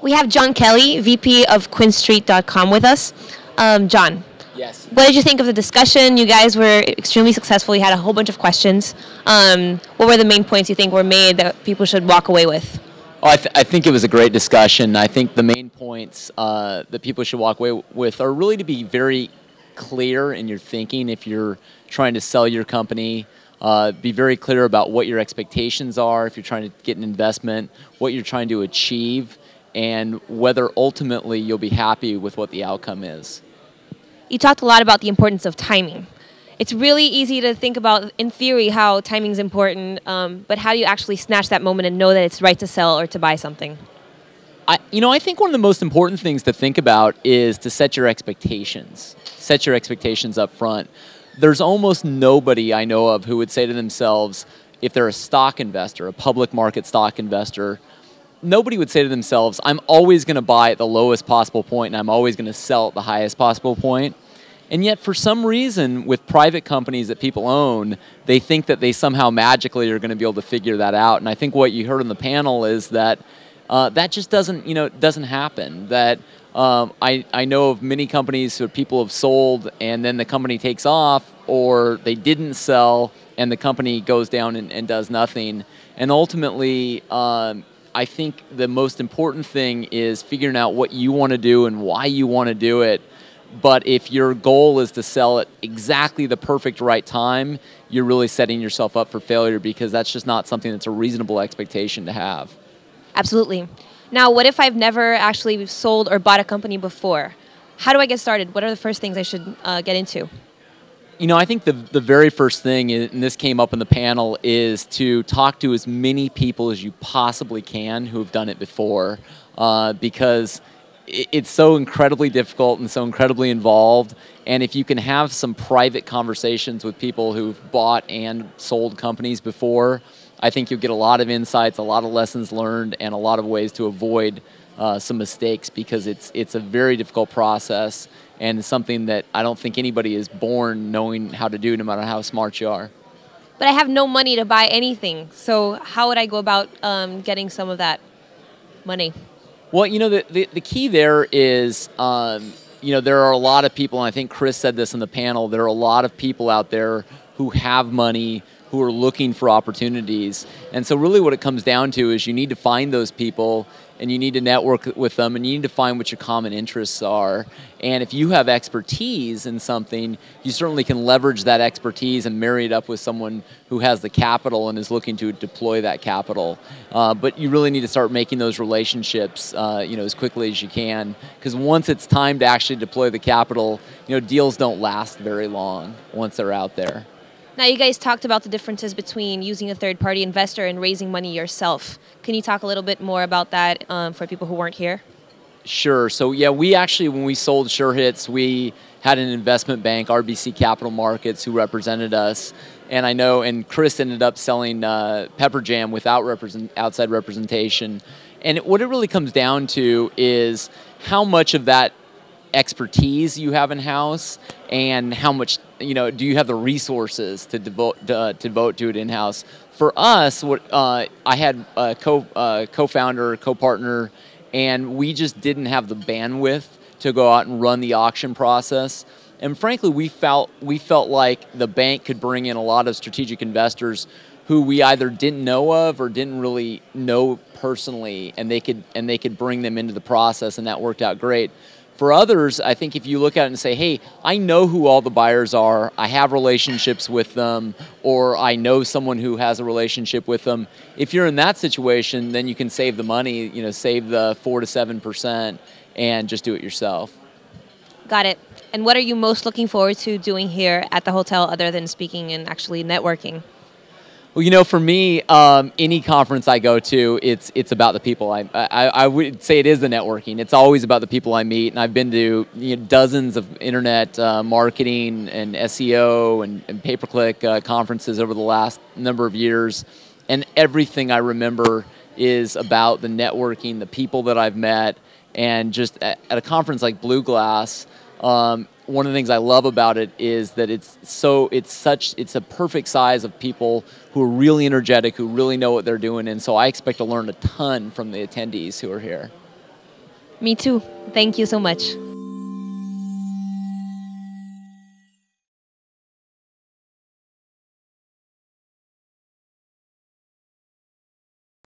We have Jon Kelly, VP of QuinStreet.com with us. John, Yes. what did you think of the discussion? You guys were extremely successful. You had a whole bunch of questions. What were the main points you think were made that people should walk away with? Oh, I think it was a great discussion. I think the main points that people should walk away with are really to be very clear in your thinking if you're trying to sell your company. Be very clear about what your expectations are if you're trying to get an investment, what you're trying to achieve, and whether ultimately you'll be happy with what the outcome is. You talked a lot about the importance of timing. It's really easy to think about, in theory, how timing is important, but how do you actually snatch that moment and know that it's right to sell or to buy something? I think one of the most important things to think about is to set your expectations. Set your expectations up front. There's almost nobody I know of who would say to themselves, if they're a stock investor, a public market stock investor, nobody would say to themselves, I'm always going to buy at the lowest possible point and I'm always going to sell at the highest possible point. And yet, for some reason, with private companies that people own, they think that they somehow magically are going to be able to figure that out. And I think what you heard on the panel is that that just doesn't happen. That I know of many companies where people have sold and then the company takes off, or they didn't sell and the company goes down and does nothing. And ultimately, I think the most important thing is figuring out what you want to do and why you want to do it. But if your goal is to sell at exactly the perfect right time, you're really setting yourself up for failure, because that's just not something that's a reasonable expectation to have. Absolutely. Now, what if I've never actually sold or bought a company before? How do I get started? What are the first things I should get into? I think the very first thing, and this came up in the panel, is to talk to as many people as you possibly can who have done it before, because it's so incredibly difficult and so incredibly involved. And if you can have some private conversations with people who've bought and sold companies before, I think you'll get a lot of insights, a lot of lessons learned, and a lot of ways to avoid some mistakes, because it's a very difficult process and something that I don't think anybody is born knowing how to do, no matter how smart you are. But I have no money to buy anything, so how would I go about getting some of that money? Well, the key there is, there are a lot of people, and I think Chris said this in the panel, there are a lot of people out there who have money, who are looking for opportunities. And so really what it comes down to is you need to find those people and you need to network with them and you need to find what your common interests are. And if you have expertise in something, you certainly can leverage that expertise and marry it up with someone who has the capital and is looking to deploy that capital. But you really need to start making those relationships as quickly as you can, because once it's time to actually deploy the capital, deals don't last very long once they're out there. Now, you guys talked about the differences between using a third-party investor and raising money yourself. Can you talk a little bit more about that for people who weren't here? Sure. So, yeah, we actually, when we sold SureHits, we had an investment bank, RBC Capital Markets, who represented us. And I know, and Chris ended up selling Pepper Jam without outside representation. And what it really comes down to is how much of that expertise you have in-house and how much do you have the resources to devote to it in-house. For us, I had a co-founder, co-partner, and we just didn't have the bandwidth to go out and run the auction process. And frankly, we felt like the bank could bring in a lot of strategic investors who we either didn't know of or didn't really know personally, and they could bring them into the process, and that worked out great. For others, I think if you look at it and say, hey, I know who all the buyers are, I have relationships with them, or I know someone who has a relationship with them, if you're in that situation, then you can save the money, save the 4 to 7% and just do it yourself. Got it. And what are you most looking forward to doing here at the hotel other than speaking and actually networking? Well, for me, any conference I go to, it's about the people. I would say it is the networking. It's always about the people I meet, and I've been to dozens of internet marketing and SEO and pay-per-click conferences over the last number of years, and everything I remember is about the networking, the people that I've met, and just at a conference like BlueGlass. One of the things I love about it is that it's a perfect size of people who are really energetic, who really know what they're doing, and so I expect to learn a ton from the attendees who are here. Me too. Thank you so much.